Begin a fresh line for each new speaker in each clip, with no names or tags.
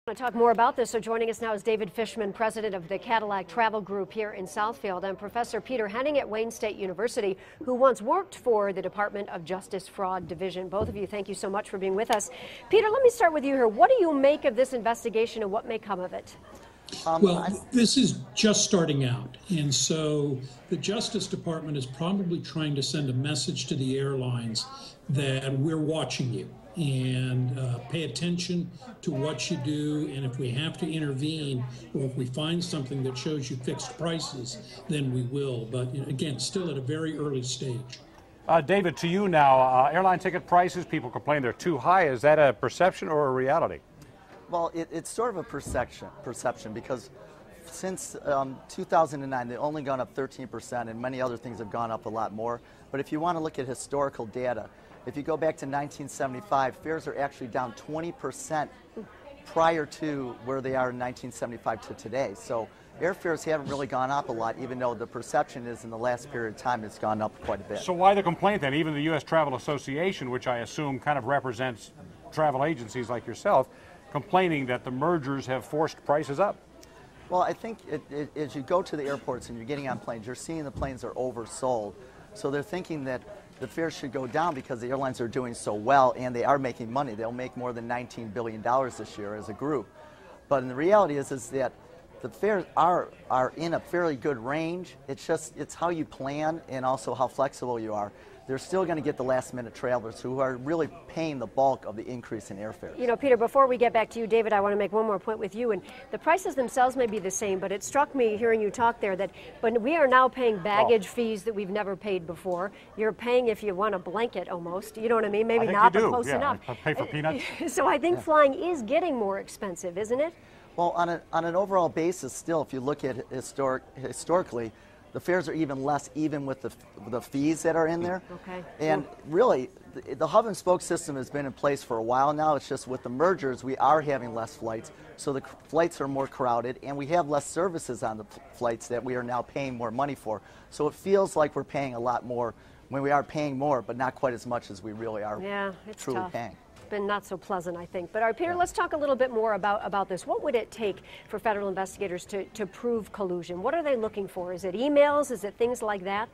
To talk more about this, so joining us now is David Fishman, president of the Cadillac Travel Group here in Southfield, and Professor Peter Henning at Wayne State University, who once worked for the Department of Justice Fraud Division. Both of you, thank you so much for being with us. Peter, let me start with you here. What do you make of this investigation and what may come of it?
Well, this is just starting out, and so the Justice Department is probably trying to send a message to the airlines that we're watching you and pay attention to what you do, and if we have to intervene or if we find something that shows you fixed prices, then we will. But again, still at a very early stage.
David, to you now, airline ticket prices, people complain they're too high. Is that a perception or a reality?
Well, it's sort of a perception because since 2009, they've only gone up 13%, and many other things have gone up a lot more. But if you want to look at historical data, if you go back to 1975, fares are actually down 20% prior to where they are in 1975 to today. So airfares haven't really gone up a lot, even though the perception is in the last period of time it's gone up quite a bit.
So why the complaint then? Even the U.S. Travel Association, which I assume kind of represents travel agencies like yourself, complaining that the mergers have forced prices up.
Well, I think as you go to the airports and you're getting on planes, you're seeing the planes are oversold. So they're thinking that the fares should go down because the airlines are doing so well and they are making money. They'll make more than $19 billion this year as a group. But the reality is that the fares are in a fairly good range. It's how you plan and also how flexible you are. They're still going to get the last-minute travelers who are really paying the bulk of the increase in airfares.
You know, Peter, before we get back to you, David, I want to make one more point with you. And the prices themselves may be the same, but it struck me hearing you talk there that but we are now paying baggage fees that we've never paid before. You're paying if you want a blanket almost. You know what I mean? Maybe not, but close enough.
Pay for peanuts.
So I think flying is getting more expensive, isn't it?
Well, on an overall basis, still, if you look at historically, the fares are even less, even with the fees that are in there.
Okay.
And really, the hub and spoke system has been in place for a while now. It's just with the mergers, we are having less flights, so the flights are more crowded, and we have less services on the flights that we are now paying more money for. So it feels like we're paying a lot more when we are paying more, but not quite as much as we really are truly paying.
Been not so pleasant, I think. But all right, Peter, let's talk a little bit more about this. What would it take for federal investigators to prove collusion? What are they looking for? Is it emails? Is it things like that?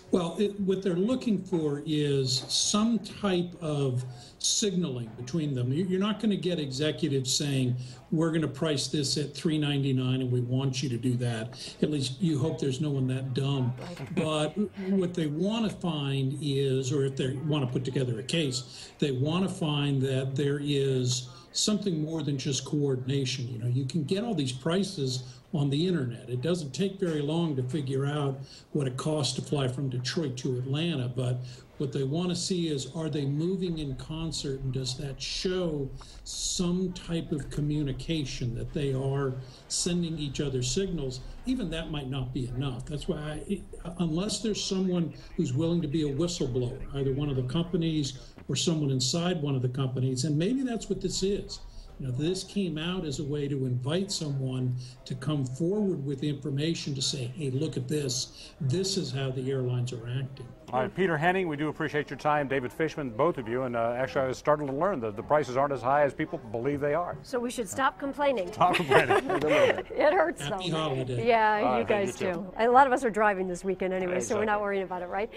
Well, what they're looking for is some type of signaling between them. You're not going to get executives saying, we're going to price this at $3.99 and we want you to do that. At least you hope there's no one that dumb. But what they want to find is, or if they want to put together a case, they want to find that there is something more than just coordination. You know, you can get all these prices on the internet. It doesn't take very long to figure out what it costs to fly from Detroit to Atlanta, but what they want to see is, are they moving in concert, and does that show some type of communication that they are sending each other signals? Even that might not be enough. That's why, unless there's someone who's willing to be a whistleblower, either one of the companies or someone inside one of the companies, and maybe that's what this is. You know, this came out as a way to invite someone to come forward with information to say, hey, look at this. This is how the airlines are acting.
All right, Peter Henning, we do appreciate your time. David Fishman, both of you. And actually, I was startled to learn that the prices aren't as high as people believe they are.
So we should stop complaining.
Stop complaining.
It hurts, though.
Happy holiday.
Yeah, you guys too. A lot of us are driving this weekend anyway, so we're not worrying about it, right?